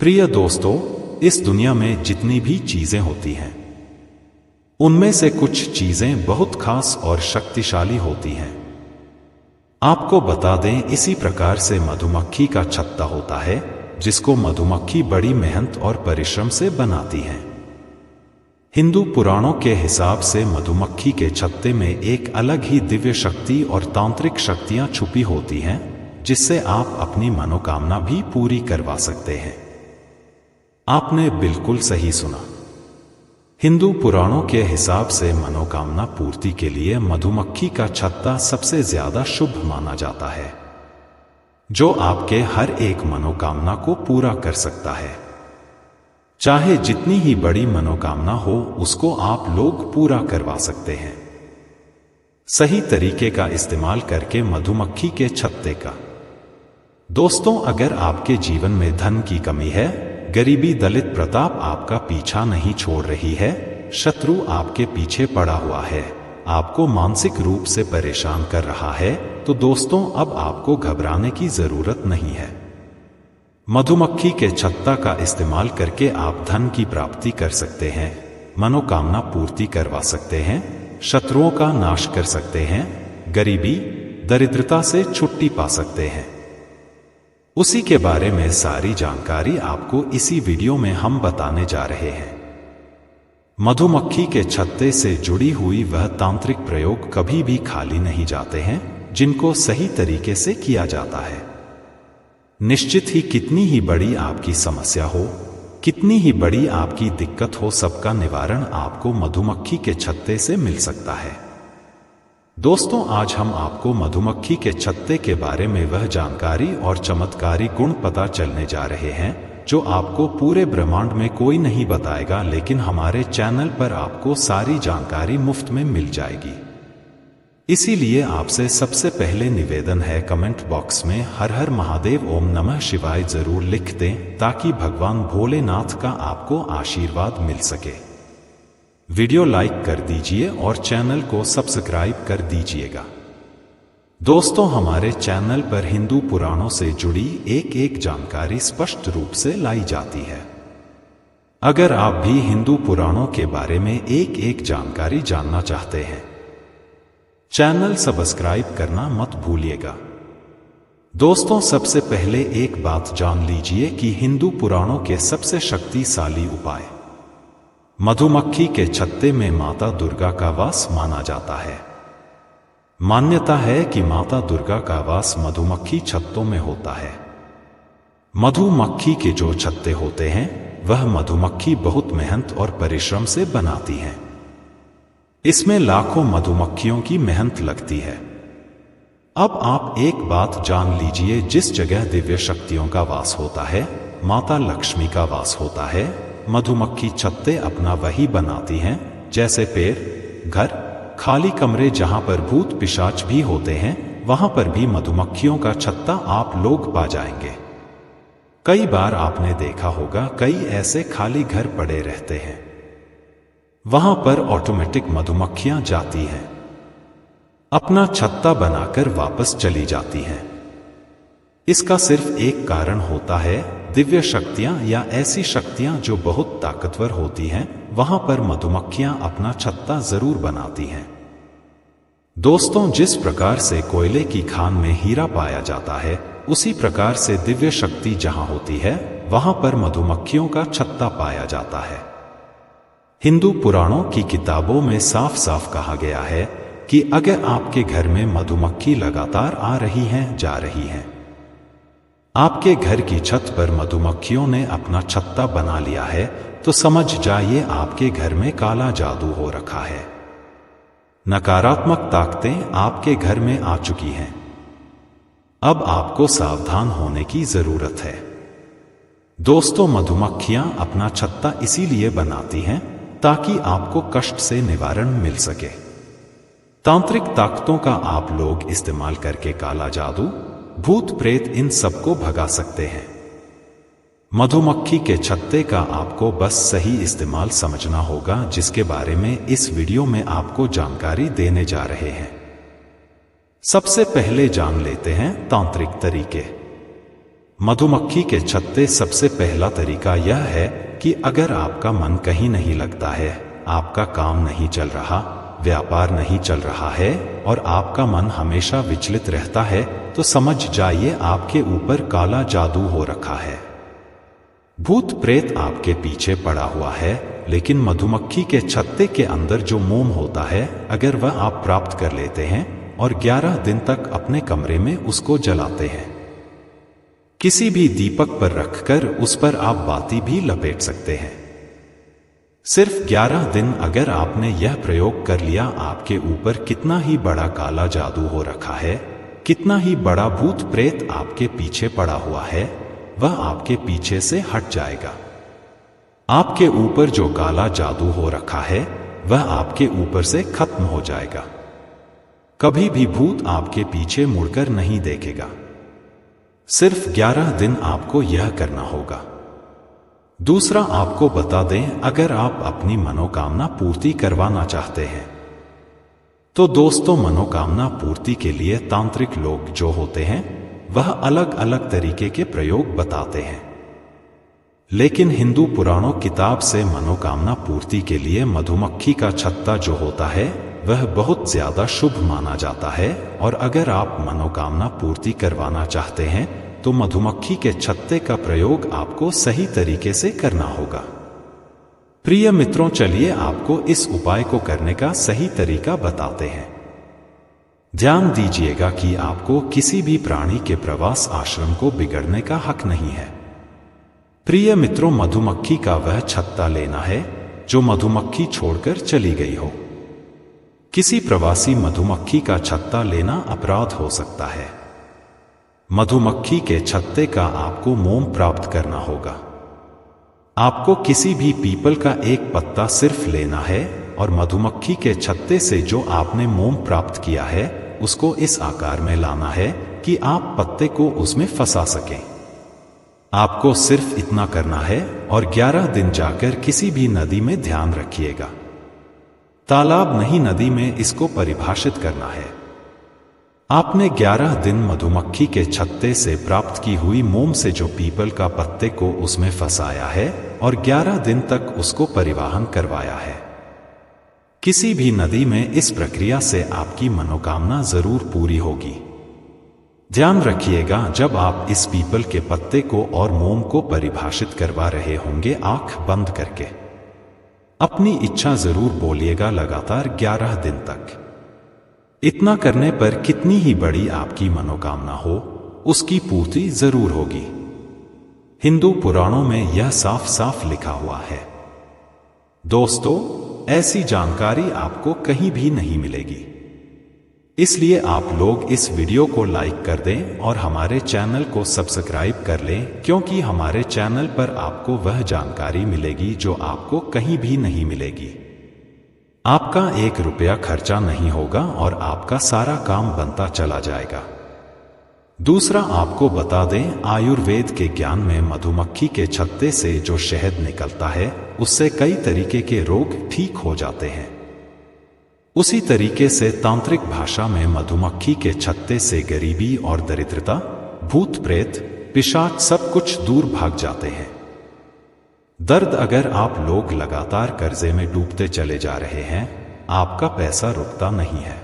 प्रिय दोस्तों, इस दुनिया में जितनी भी चीजें होती हैं उनमें से कुछ चीजें बहुत खास और शक्तिशाली होती हैं। आपको बता दें, इसी प्रकार से मधुमक्खी का छत्ता होता है जिसको मधुमक्खी बड़ी मेहनत और परिश्रम से बनाती है। हिंदू पुराणों के हिसाब से मधुमक्खी के छत्ते में एक अलग ही दिव्य शक्ति और तांत्रिक शक्तियां छुपी होती हैं जिससे आप अपनी मनोकामना भी पूरी करवा सकते हैं। आपने बिल्कुल सही सुना। हिंदू पुराणों के हिसाब से मनोकामना पूर्ति के लिए मधुमक्खी का छत्ता सबसे ज्यादा शुभ माना जाता है, जो आपके हर एक मनोकामना को पूरा कर सकता है। चाहे जितनी ही बड़ी मनोकामना हो, उसको आप लोग पूरा करवा सकते हैं सही तरीके का इस्तेमाल करके मधुमक्खी के छत्ते का। दोस्तों, अगर आपके जीवन में धन की कमी है, गरीबी, दलित प्रताप आपका पीछा नहीं छोड़ रही है, शत्रु आपके पीछे पड़ा हुआ है, आपको मानसिक रूप से परेशान कर रहा है, तो दोस्तों अब आपको घबराने की जरूरत नहीं है। मधुमक्खी के छत्ता का इस्तेमाल करके आप धन की प्राप्ति कर सकते हैं, मनोकामना पूर्ति करवा सकते हैं, शत्रुओं का नाश कर सकते हैं, गरीबी दरिद्रता से छुट्टी पा सकते हैं। उसी के बारे में सारी जानकारी आपको इसी वीडियो में हम बताने जा रहे हैं। मधुमक्खी के छत्ते से जुड़ी हुई वह तांत्रिक प्रयोग कभी भी खाली नहीं जाते हैं जिनको सही तरीके से किया जाता है। निश्चित ही कितनी ही बड़ी आपकी समस्या हो, कितनी ही बड़ी आपकी दिक्कत हो, सबका निवारण आपको मधुमक्खी के छत्ते से मिल सकता है। दोस्तों, आज हम आपको मधुमक्खी के छत्ते के बारे में वह जानकारी और चमत्कारी गुण पता चलने जा रहे हैं जो आपको पूरे ब्रह्मांड में कोई नहीं बताएगा, लेकिन हमारे चैनल पर आपको सारी जानकारी मुफ्त में मिल जाएगी। इसीलिए आपसे सबसे पहले निवेदन है, कमेंट बॉक्स में हर हर महादेव ओम नमः शिवाय जरूर लिख दें ताकि भगवान भोलेनाथ का आपको आशीर्वाद मिल सके। वीडियो लाइक कर दीजिए और चैनल को सब्सक्राइब कर दीजिएगा। दोस्तों, हमारे चैनल पर हिंदू पुराणों से जुड़ी एक एक जानकारी स्पष्ट रूप से लाई जाती है। अगर आप भी हिंदू पुराणों के बारे में एक एक जानकारी जानना चाहते हैं, चैनल सब्सक्राइब करना मत भूलिएगा। दोस्तों, सबसे पहले एक बात जान लीजिए कि हिंदू पुराणों के सबसे शक्तिशाली उपाय मधुमक्खी के छत्ते में माता दुर्गा का वास माना जाता है। मान्यता है कि माता दुर्गा का वास मधुमक्खी छत्तों में होता है। मधुमक्खी के जो छत्ते होते हैं वह मधुमक्खी बहुत मेहनत और परिश्रम से बनाती हैं। इसमें लाखों मधुमक्खियों की मेहनत लगती है। अब आप एक बात जान लीजिए, जिस जगह दिव्य शक्तियों का वास होता है, माता लक्ष्मी का वास होता है, मधुमक्खी छत्ते अपना वही बनाती हैं। जैसे पेड़, घर, खाली कमरे जहां पर भूत पिशाच भी होते हैं, वहां पर भी मधुमक्खियों का छत्ता आप लोग पा जाएंगे। कई बार आपने देखा होगा, कई ऐसे खाली घर पड़े रहते हैं, वहां पर ऑटोमेटिक मधुमक्खियां जाती हैं, अपना छत्ता बनाकर वापस चली जाती हैं। इसका सिर्फ एक कारण होता है, दिव्य शक्तियां या ऐसी शक्तियां जो बहुत ताकतवर होती हैं, वहां पर मधुमक्खियां अपना छत्ता जरूर बनाती हैं। दोस्तों, जिस प्रकार से कोयले की खान में हीरा पाया जाता है, उसी प्रकार से दिव्य शक्ति जहां होती है वहां पर मधुमक्खियों का छत्ता पाया जाता है। हिंदू पुराणों की किताबों में साफ साफ कहा गया है कि अगर आपके घर में मधुमक्खी लगातार आ रही हैं, जा रही हैं, आपके घर की छत पर मधुमक्खियों ने अपना छत्ता बना लिया है, तो समझ जाइए आपके घर में काला जादू हो रखा है। नकारात्मक ताकतें आपके घर में आ चुकी हैं। अब आपको सावधान होने की जरूरत है। दोस्तों, मधुमक्खियां अपना छत्ता इसीलिए बनाती हैं ताकि आपको कष्ट से निवारण मिल सके। तांत्रिक ताकतों का आप लोग इस्तेमाल करके काला जादू, भूत प्रेत, इन सबको भगा सकते हैं। मधुमक्खी के छत्ते का आपको बस सही इस्तेमाल समझना होगा, जिसके बारे में इस वीडियो में आपको जानकारी देने जा रहे हैं। सबसे पहले जान लेते हैं तांत्रिक तरीके। मधुमक्खी के छत्ते सबसे पहला तरीका यह है कि अगर आपका मन कहीं नहीं लगता है, आपका काम नहीं चल रहा, व्यापार नहीं चल रहा है और आपका मन हमेशा विचलित रहता है, तो समझ जाइए आपके ऊपर काला जादू हो रखा है। भूत प्रेत आपके पीछे पड़ा हुआ है। लेकिन मधुमक्खी के छत्ते के अंदर जो मोम होता है, अगर वह आप प्राप्त कर लेते हैं और 11 दिन तक अपने कमरे में उसको जलाते हैं, किसी भी दीपक पर रखकर उस पर आप बाती भी लपेट सकते हैं। सिर्फ 11 दिन अगर आपने यह प्रयोग कर लिया, आपके ऊपर कितना ही बड़ा काला जादू हो रखा है, कितना ही बड़ा भूत प्रेत आपके पीछे पड़ा हुआ है, वह आपके पीछे से हट जाएगा। आपके ऊपर जो काला जादू हो रखा है वह आपके ऊपर से खत्म हो जाएगा। कभी भी भूत आपके पीछे मुड़कर नहीं देखेगा। सिर्फ 11 दिन आपको यह करना होगा। दूसरा आपको बता दें, अगर आप अपनी मनोकामना पूर्ति करवाना चाहते हैं तो दोस्तों, मनोकामना पूर्ति के लिए तांत्रिक लोग जो होते हैं वह अलग अलग तरीके के प्रयोग बताते हैं। लेकिन हिंदू पुराणों किताब से मनोकामना पूर्ति के लिए मधुमक्खी का छत्ता जो होता है वह बहुत ज्यादा शुभ माना जाता है। और अगर आप मनोकामना पूर्ति करवाना चाहते हैं तो मधुमक्खी के छत्ते का प्रयोग आपको सही तरीके से करना होगा। प्रिय मित्रों, चलिए आपको इस उपाय को करने का सही तरीका बताते हैं। ध्यान दीजिएगा कि आपको किसी भी प्राणी के प्रवास आश्रम को बिगड़ने का हक नहीं है। प्रिय मित्रों, मधुमक्खी का वह छत्ता लेना है जो मधुमक्खी छोड़कर चली गई हो। किसी प्रवासी मधुमक्खी का छत्ता लेना अपराध हो सकता है। मधुमक्खी के छत्ते का आपको मोम प्राप्त करना होगा। आपको किसी भी पीपल का एक पत्ता सिर्फ लेना है और मधुमक्खी के छत्ते से जो आपने मोम प्राप्त किया है उसको इस आकार में लाना है कि आप पत्ते को उसमें फंसा सकें। आपको सिर्फ इतना करना है और 11 दिन जाकर किसी भी नदी में ध्यान रखिएगा। तालाब नहीं, नदी में इसको परिभाषित करना है। आपने 11 दिन मधुमक्खी के छत्ते से प्राप्त की हुई मोम से जो पीपल का पत्ते को उसमें फंसाया है और 11 दिन तक उसको परिवहन करवाया है किसी भी नदी में। इस प्रक्रिया से आपकी मनोकामना जरूर पूरी होगी। ध्यान रखिएगा, जब आप इस पीपल के पत्ते को और मोम को परिभाषित करवा रहे होंगे, आंख बंद करके अपनी इच्छा जरूर बोलिएगा लगातार 11 दिन तक। इतना करने पर कितनी ही बड़ी आपकी मनोकामना हो, उसकी पूर्ति जरूर होगी। हिंदू पुराणों में यह साफ साफ लिखा हुआ है। दोस्तों, ऐसी जानकारी आपको कहीं भी नहीं मिलेगी, इसलिए आप लोग इस वीडियो को लाइक कर दें और हमारे चैनल को सब्सक्राइब कर लें, क्योंकि हमारे चैनल पर आपको वह जानकारी मिलेगी जो आपको कहीं भी नहीं मिलेगी। आपका 1 रुपया खर्चा नहीं होगा और आपका सारा काम बनता चला जाएगा। दूसरा आपको बता दें, आयुर्वेद के ज्ञान में मधुमक्खी के छत्ते से जो शहद निकलता है उससे कई तरीके के रोग ठीक हो जाते हैं। उसी तरीके से तांत्रिक भाषा में मधुमक्खी के छत्ते से गरीबी और दरिद्रता, भूत प्रेत, पिशाच सब कुछ दूर भाग जाते हैं। दर्द, अगर आप लोग लगातार कर्जे में डूबते चले जा रहे हैं, आपका पैसा रुकता नहीं है,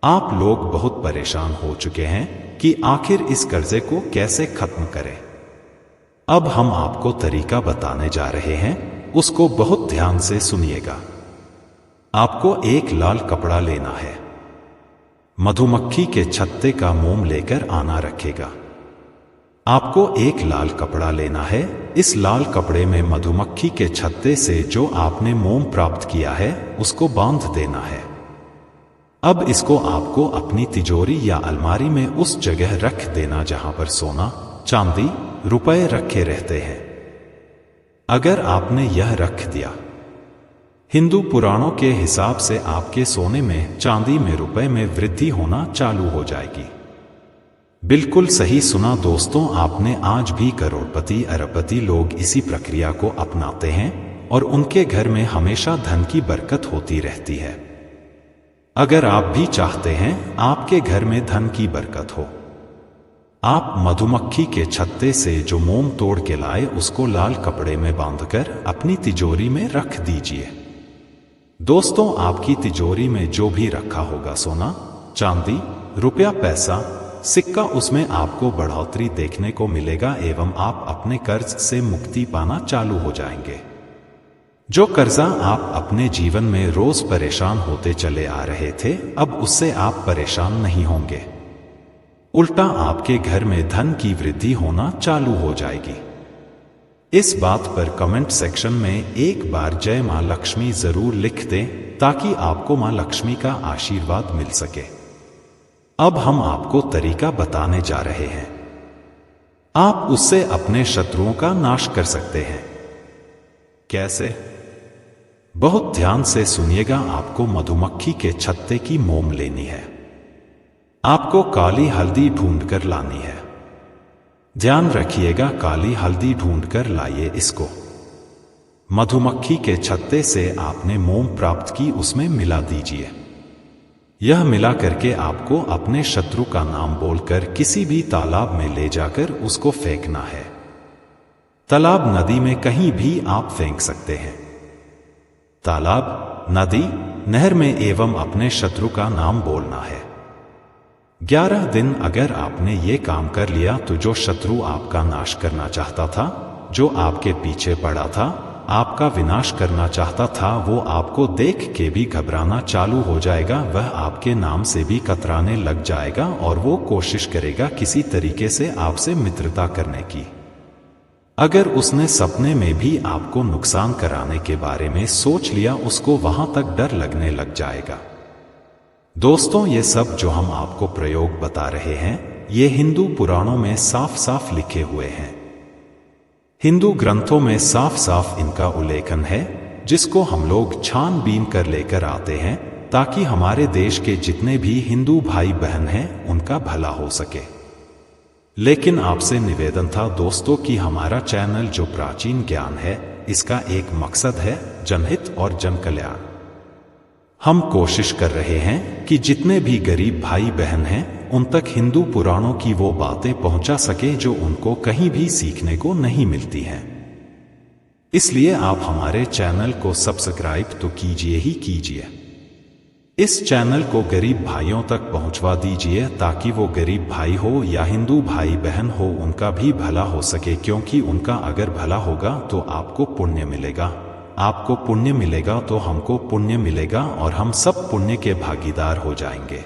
आप लोग बहुत परेशान हो चुके हैं कि आखिर इस कर्जे को कैसे खत्म करें, अब हम आपको तरीका बताने जा रहे हैं, उसको बहुत ध्यान से सुनिएगा। आपको एक लाल कपड़ा लेना है, मधुमक्खी के छत्ते का मोम लेकर आना रखेगा। आपको एक लाल कपड़ा लेना है, इस लाल कपड़े में मधुमक्खी के छत्ते से जो आपने मोम प्राप्त किया है उसको बांध देना है। अब इसको आपको अपनी तिजोरी या अलमारी में उस जगह रख देना जहां पर सोना, चांदी, रुपए रखे रहते हैं। अगर आपने यह रख दिया, हिंदू पुराणों के हिसाब से आपके सोने में, चांदी में, रुपए में वृद्धि होना चालू हो जाएगी। बिल्कुल सही सुना दोस्तों, आपने आज भी करोड़पति, अरबपति लोग इसी प्रक्रिया को अपनाते हैं और उनके घर में हमेशा धन की बरकत होती रहती है। अगर आप भी चाहते हैं आपके घर में धन की बरकत हो, आप मधुमक्खी के छत्ते से जो मोम तोड़ के लाए उसको लाल कपड़े में बांधकर अपनी तिजोरी में रख दीजिए। दोस्तों, आपकी तिजोरी में जो भी रखा होगा सोना, चांदी, रुपया, पैसा, सिक्का, उसमें आपको बढ़ोतरी देखने को मिलेगा एवं आप अपने कर्ज से मुक्ति पाना चालू हो जाएंगे। जो कर्जा आप अपने जीवन में रोज परेशान होते चले आ रहे थे, अब उससे आप परेशान नहीं होंगे। उल्टा आपके घर में धन की वृद्धि होना चालू हो जाएगी। इस बात पर कमेंट सेक्शन में एक बार जय मां लक्ष्मी जरूर लिख दें ताकि आपको मां लक्ष्मी का आशीर्वाद मिल सके। अब हम आपको तरीका बताने जा रहे हैं। आप उससे अपने शत्रुओं का नाश कर सकते हैं। कैसे? बहुत ध्यान से सुनिएगा। आपको मधुमक्खी के छत्ते की मोम लेनी है। आपको काली हल्दी ढूंढकर लानी है। ध्यान रखिएगा, काली हल्दी ढूंढकर लाइए इसको। मधुमक्खी के छत्ते से आपने मोम प्राप्त की, उसमें मिला दीजिए। यह मिला करके आपको अपने शत्रु का नाम बोलकर किसी भी तालाब में ले जाकर उसको फेंकना है। तालाब, नदी में कहीं भी आप फेंक सकते हैं। तालाब, नदी, नहर में एवं अपने शत्रु का नाम बोलना है। 11 दिन अगर आपने ये काम कर लिया तो जो शत्रु आपका नाश करना चाहता था, जो आपके पीछे पड़ा था, आपका विनाश करना चाहता था, वो आपको देख के भी घबराना चालू हो जाएगा। वह आपके नाम से भी कतराने लग जाएगा और वो कोशिश करेगा किसी तरीके से आपसे मित्रता करने की। अगर उसने सपने में भी आपको नुकसान कराने के बारे में सोच लिया, उसको वहां तक डर लगने लग जाएगा। दोस्तों, ये सब जो हम आपको प्रयोग बता रहे हैं, ये हिंदू पुराणों में साफ साफ लिखे हुए हैं। हिंदू ग्रंथों में साफ साफ इनका उल्लेखन है, जिसको हम लोग छानबीन कर लेकर आते हैं ताकि हमारे देश के जितने भी हिंदू भाई बहन हैं उनका भला हो सके। लेकिन आपसे निवेदन था दोस्तों कि हमारा चैनल जो प्राचीन ज्ञान है, इसका एक मकसद है जनहित और जन कल्याण। हम कोशिश कर रहे हैं कि जितने भी गरीब भाई बहन हैं उन तक हिंदू पुराणों की वो बातें पहुंचा सके जो उनको कहीं भी सीखने को नहीं मिलती हैं। इसलिए आप हमारे चैनल को सब्सक्राइब तो कीजिए ही कीजिए। इस चैनल को गरीब भाइयों तक पहुंचवा दीजिए ताकि वो गरीब भाई हो या हिंदू भाई बहन हो, उनका भी भला हो सके। क्योंकि उनका अगर भला होगा तो आपको पुण्य मिलेगा, आपको पुण्य मिलेगा तो हमको पुण्य मिलेगा और हम सब पुण्य के भागीदार हो जाएंगे।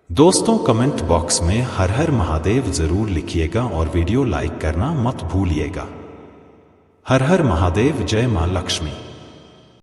दोस्तों, कमेंट बॉक्स में हर हर महादेव जरूर लिखिएगा और वीडियो लाइक करना मत भूलिएगा। हर हर महादेव, जय मां लक्ष्मी।